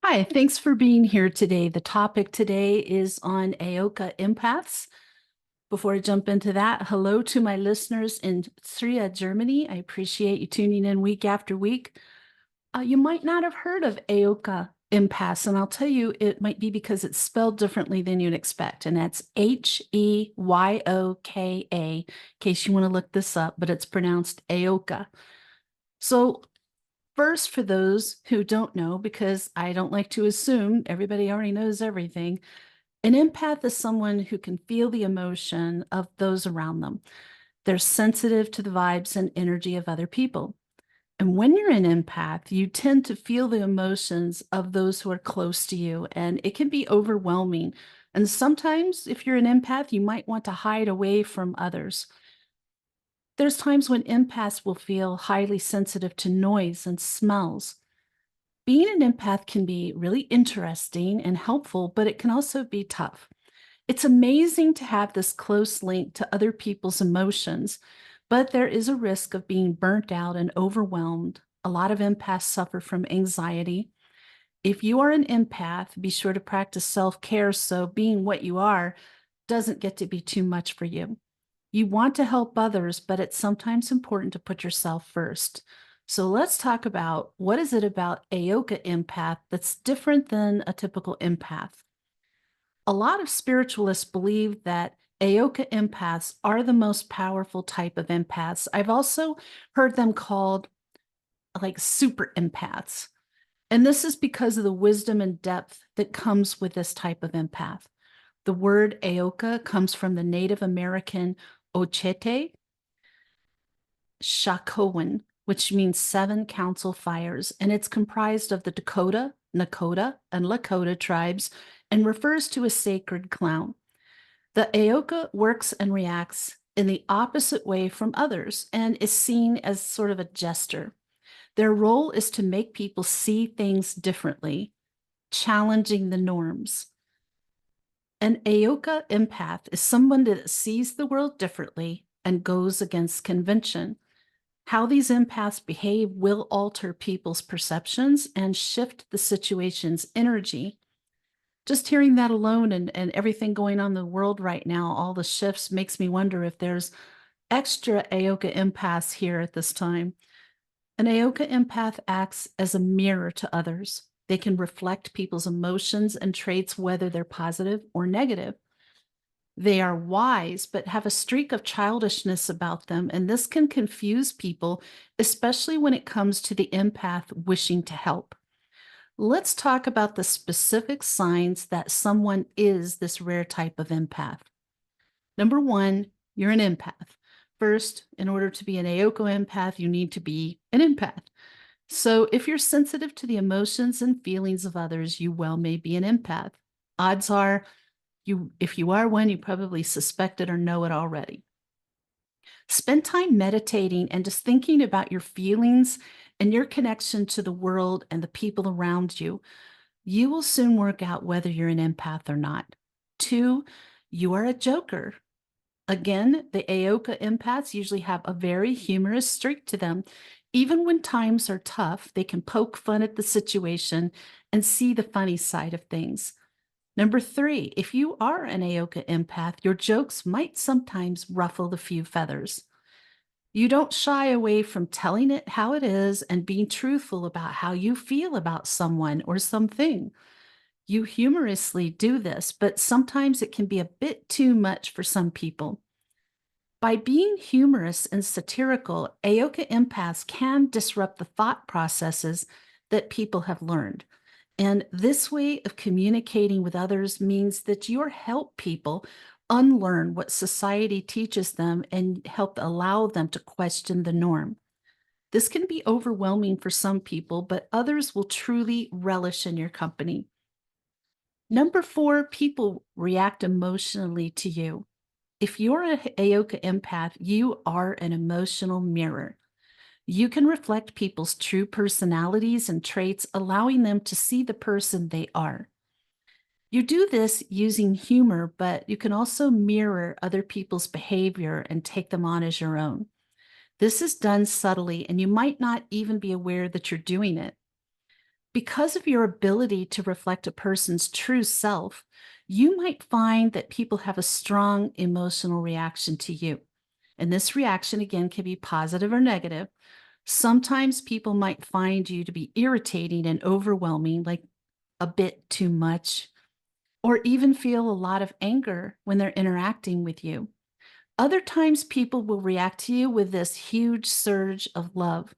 Hi, thanks for being here today. The topic today is on Heyoka Empaths. Before I jump into that, hello to my listeners in Trier, Germany. I appreciate you tuning in week after week. You might not have heard of Heyoka Empaths, and I'll tell you it might be because it's spelled differently than you'd expect, and that's Heyooka, in case you want to look this up, but it's pronounced Heyoka. So first, for those who don't know, because I don't like to assume everybody already knows everything, an empath is someone who can feel the emotion of those around them. They're sensitive to the vibes and energy of other people. And when you're an empath, you tend to feel the emotions of those who are close to you, and it can be overwhelming. And sometimes, if you're an empath, you might want to hide away from others. There's times when empaths will feel highly sensitive to noise and smells. Being an empath can be really interesting and helpful, but it can also be tough. It's amazing to have this close link to other people's emotions, but there is a risk of being burnt out and overwhelmed. A lot of empaths suffer from anxiety. If you are an empath, be sure to practice self-care so being what you are doesn't get to be too much for you. You want to help others, but it's sometimes important to put yourself first. So let's talk about what is it about Heyoka empath that's different than a typical empath. A lot of spiritualists believe that Heyoka empaths are the most powerful type of empaths. I've also heard them called like super empaths. And this is because of the wisdom and depth that comes with this type of empath. The word Heyoka comes from the Native American Ochete Shakowin, which means seven council fires, and it's comprised of the Dakota, Nakota, and Lakota tribes and refers to a sacred clown. The Heyoka works and reacts in the opposite way from others and is seen as sort of a jester. Their role is to make people see things differently, challenging the norms. An Heyoka empath is someone that sees the world differently and goes against convention. How these empaths behave will alter people's perceptions and shift the situation's energy. Just hearing that alone and everything going on in the world right now, all the shifts makes me wonder if there's extra Heyoka empaths here at this time. An Heyoka empath acts as a mirror to others. They can reflect people's emotions and traits, whether they're positive or negative. They are wise, but have a streak of childishness about them, and this can confuse people, especially when it comes to the empath wishing to help. Let's talk about the specific signs that someone is this rare type of empath. Number one, you're an empath. First, in order to be an Heyoka empath, you need to be an empath. So if you're sensitive to the emotions and feelings of others, you well may be an empath. Odds are if you are one, you probably suspect it or know it already. Spend time meditating and just thinking about your feelings and your connection to the world and the people around you. You will soon work out whether you're an empath or not. Two, you are a joker. Again, the Heyoka empaths usually have a very humorous streak to them. Even when times are tough, they can poke fun at the situation and see the funny side of things. Number three, if you are an Heyoka empath, your jokes might sometimes ruffle the few feathers. You don't shy away from telling it how it is and being truthful about how you feel about someone or something. You humorously do this, but sometimes it can be a bit too much for some people. By being humorous and satirical, Heyoka empaths can disrupt the thought processes that people have learned. And this way of communicating with others means that you help people unlearn what society teaches them and help allow them to question the norm. This can be overwhelming for some people, but others will truly relish in your company. Number four, people react emotionally to you. If you're a Heyoka empath, you are an emotional mirror. You can reflect people's true personalities and traits, allowing them to see the person they are. You do this using humor, but you can also mirror other people's behavior and take them on as your own. This is done subtly, and you might not even be aware that you're doing it. Because of your ability to reflect a person's true self, you might find that people have a strong emotional reaction to you. And this reaction, again, can be positive or negative. Sometimes people might find you to be irritating and overwhelming, like a bit too much, or even feel a lot of anger when they're interacting with you. Other times, people will react to you with this huge surge of love.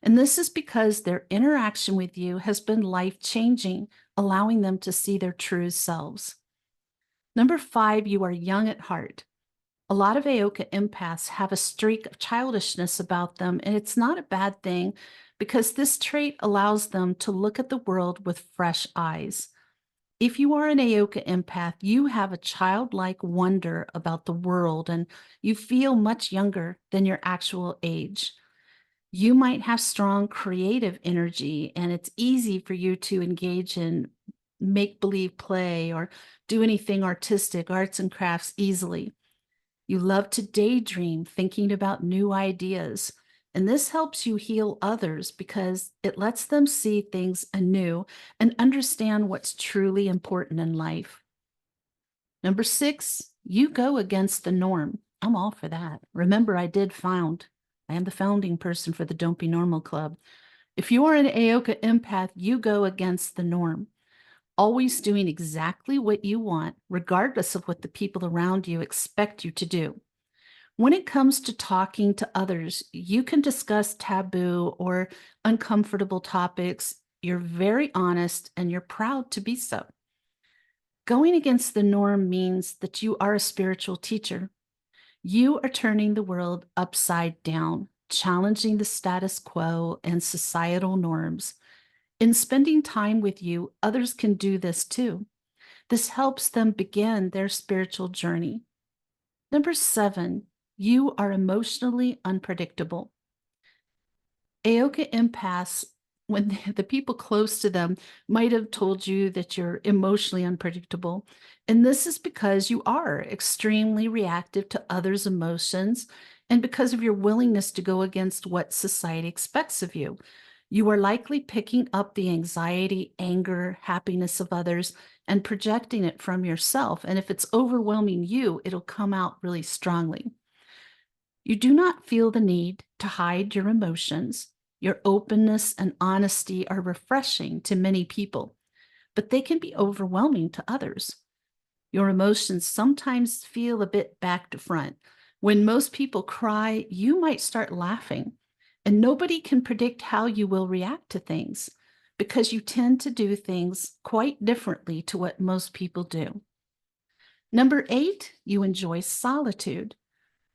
And this is because their interaction with you has been life-changing, allowing them to see their true selves. Number 5, you are young at heart. A lot of Heyoka empaths have a streak of childishness about them, and it's not a bad thing because this trait allows them to look at the world with fresh eyes. If you are an Heyoka empath, you have a childlike wonder about the world and you feel much younger than your actual age. You might have strong creative energy, and it's easy for you to engage in make-believe play or do anything artistic, arts and crafts easily. You love to daydream, thinking about new ideas. And this helps you heal others because it lets them see things anew and understand what's truly important in life. Number 6, you go against the norm. I'm all for that. Remember, I am the founding person for the Don't Be Normal Club. If you are an Heyoka empath, you go against the norm, always doing exactly what you want, regardless of what the people around you expect you to do. When it comes to talking to others, you can discuss taboo or uncomfortable topics. You're very honest and you're proud to be so. Going against the norm means that you are a spiritual teacher. You are turning the world upside down, challenging the status quo and societal norms. In spending time with you, others can do this too. This helps them begin their spiritual journey. Number 7, you are emotionally unpredictable. Heyoka empaths, when the people close to them might have told you that you're emotionally unpredictable. And this is because you are extremely reactive to others' emotions and because of your willingness to go against what society expects of you. You are likely picking up the anxiety, anger, happiness of others and projecting it from yourself. And if it's overwhelming you, it'll come out really strongly. You do not feel the need to hide your emotions. Your openness and honesty are refreshing to many people, but they can be overwhelming to others. Your emotions sometimes feel a bit back to front. When most people cry, you might start laughing, and nobody can predict how you will react to things because you tend to do things quite differently to what most people do. Number 8, you enjoy solitude.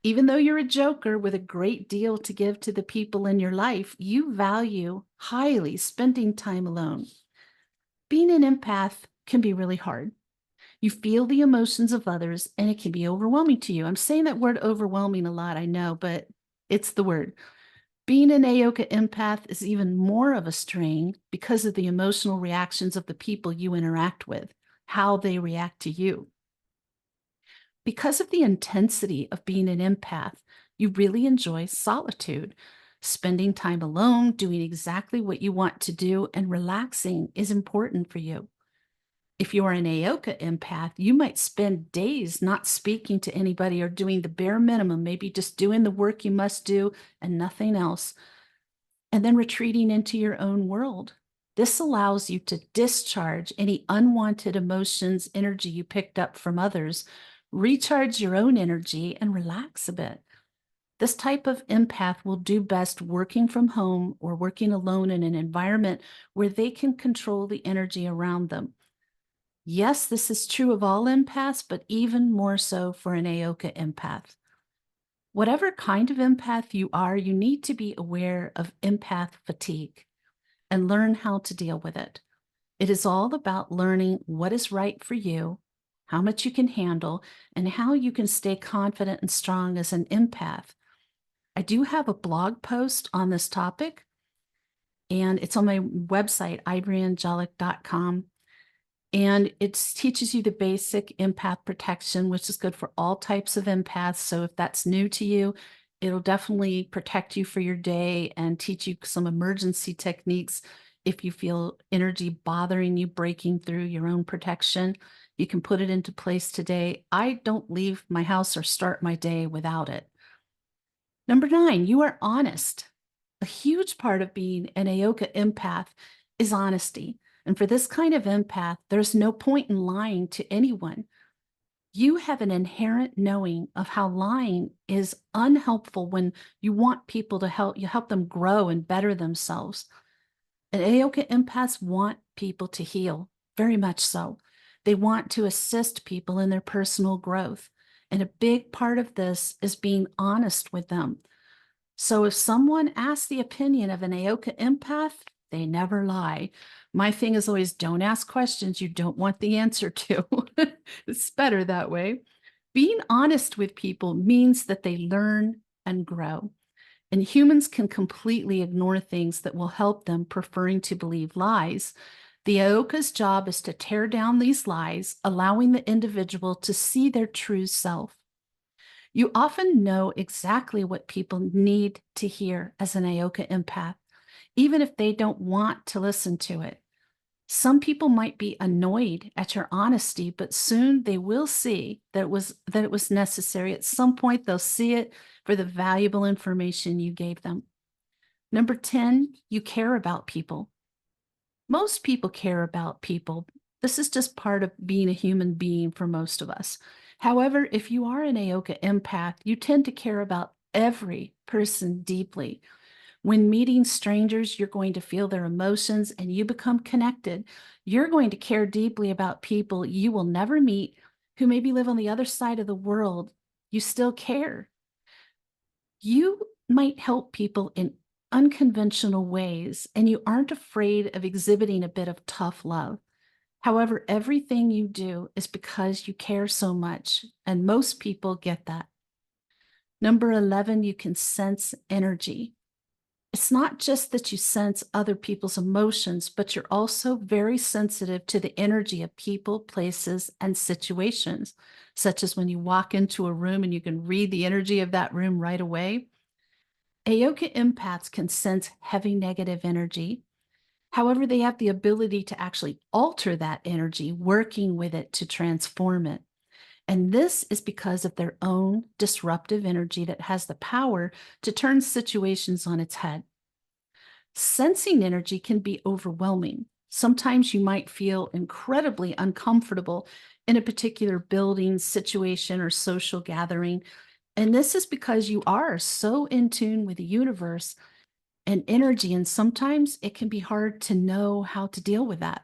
Even though you're a joker with a great deal to give to the people in your life, you value highly spending time alone. Being an empath can be really hard. You feel the emotions of others and it can be overwhelming to you. I'm saying that word overwhelming a lot, I know, but it's the word. Being an Heyoka empath is even more of a strain because of the emotional reactions of the people you interact with, how they react to you. Because of the intensity of being an empath, you really enjoy solitude. Spending time alone, doing exactly what you want to do, and relaxing is important for you. If you are an Heyoka empath, you might spend days not speaking to anybody or doing the bare minimum, maybe just doing the work you must do and nothing else, and then retreating into your own world. This allows you to discharge any unwanted emotions, energy you picked up from others, recharge your own energy, and relax a bit. This type of empath will do best working from home or working alone in an environment where they can control the energy around them. Yes, this is true of all empaths, but even more so for an Heyoka empath. Whatever kind of empath you are, you need to be aware of empath fatigue and learn how to deal with it. It is all about learning what is right for you, how much you can handle, and how you can stay confident and strong as an empath. I do have a blog post on this topic, and it's on my website, ivoryangelic.com. And it teaches you the basic empath protection, which is good for all types of empaths. So if that's new to you, it'll definitely protect you for your day and teach you some emergency techniques If you feel energy bothering you, breaking through your own protection, you can put it into place today. I don't leave my house or start my day without it. Number 9, you are honest. A huge part of being an Heyoka empath is honesty. And for this kind of empath, there's no point in lying to anyone. You have an inherent knowing of how lying is unhelpful when you want people to help them grow and better themselves. And Heyoka empaths want people to heal, very much so. They want to assist people in their personal growth. And a big part of this is being honest with them. So if someone asks the opinion of an Heyoka empath, they never lie. My thing is always don't ask questions you don't want the answer to. It's better that way. Being honest with people means that they learn and grow. And humans can completely ignore things that will help them, preferring to believe lies. The Heyoka's job is to tear down these lies, allowing the individual to see their true self. You often know exactly what people need to hear as an Heyoka empath, even if they don't want to listen to it. Some people might be annoyed at your honesty, but soon they will see that it was necessary. At some point, they'll see it for the valuable information you gave them. Number 10, you care about people. Most people care about people. This is just part of being a human being for most of us. However, if you are an Heyoka empath, you tend to care about every person deeply. When meeting strangers, you're going to feel their emotions and you become connected. You're going to care deeply about people you will never meet who maybe live on the other side of the world. You still care. You might help people in unconventional ways, and you aren't afraid of exhibiting a bit of tough love. However, everything you do is because you care so much, and most people get that. Number 11, you can sense energy. It's not just that you sense other people's emotions, but you're also very sensitive to the energy of people, places, and situations, such as when you walk into a room and you can read the energy of that room right away. Heyoka empaths can sense heavy negative energy. However, they have the ability to actually alter that energy, working with it to transform it. And this is because of their own disruptive energy that has the power to turn situations on its head. Sensing energy can be overwhelming. Sometimes you might feel incredibly uncomfortable in a particular building, situation, or social gathering. And this is because you are so in tune with the universe and energy, and sometimes it can be hard to know how to deal with that.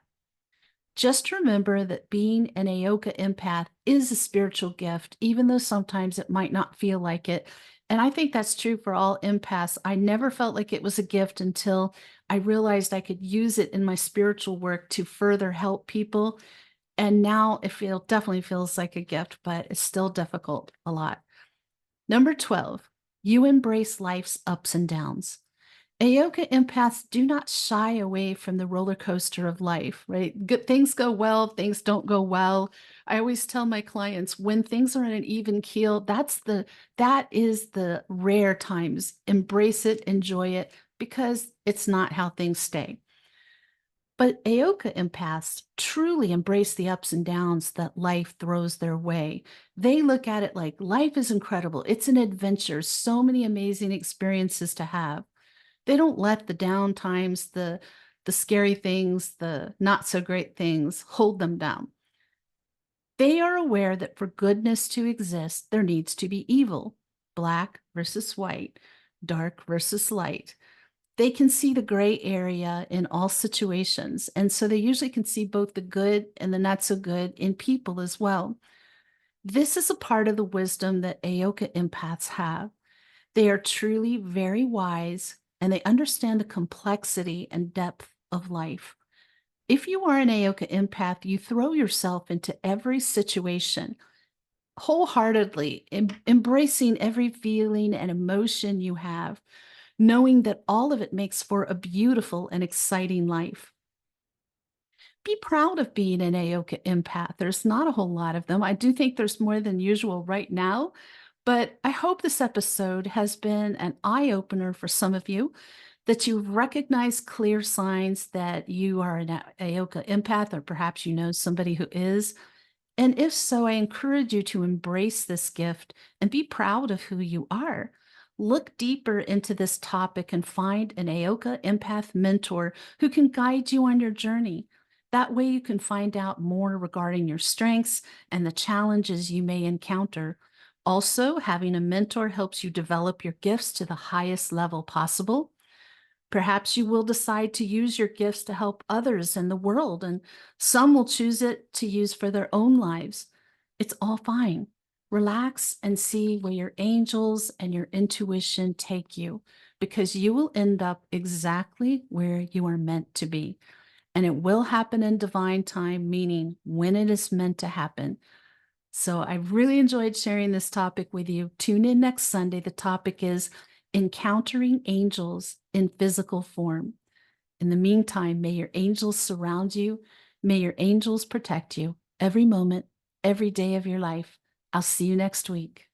Just remember that being an Heyoka empath is a spiritual gift, even though sometimes it might not feel like it. And I think that's true for all empaths. I never felt like it was a gift until I realized I could use it in my spiritual work to further help people. And now definitely feels like a gift, but it's still difficult a lot. Number 12, you embrace life's ups and downs. Heyoka empaths do not shy away from the roller coaster of life, right? Good things go well, things don't go well. I always tell my clients when things are on an even keel, that is the rare times. Embrace it, enjoy it, because it's not how things stay. But Heyoka empaths truly embrace the ups and downs that life throws their way. They look at it like life is incredible. It's an adventure, so many amazing experiences to have. They don't let the down times, the scary things, the not so great things hold them down. They are aware that for goodness to exist, there needs to be evil, black versus white, dark versus light. They can see the gray area in all situations. And so they usually can see both the good and the not so good in people as well. This is a part of the wisdom that Heyoka empaths have. They are truly very wise and they understand the complexity and depth of life. If you are an Heyoka empath, you throw yourself into every situation wholeheartedly, embracing every feeling and emotion you have, knowing that all of it makes for a beautiful and exciting life. Be proud of being an Heyoka empath. There's not a whole lot of them. I do think there's more than usual right now, but I hope this episode has been an eye-opener for some of you, that you recognize clear signs that you are an Heyoka empath, or perhaps you know somebody who is. And if so, I encourage you to embrace this gift and be proud of who you are. Look deeper into this topic and find an Heyoka empath mentor who can guide you on your journey. That way, you can find out more regarding your strengths and the challenges you may encounter. Also, having a mentor helps you develop your gifts to the highest level possible. Perhaps you will decide to use your gifts to help others in the world, and some will choose it to use for their own lives. It's all fine. Relax and see where your angels and your intuition take you, because you will end up exactly where you are meant to be. And it will happen in divine time, meaning when it is meant to happen. So I really enjoyed sharing this topic with you. Tune in next Sunday. The topic is encountering angels in physical form. In the meantime, may your angels surround you. May your angels protect you every moment, every day of your life. I'll see you next week.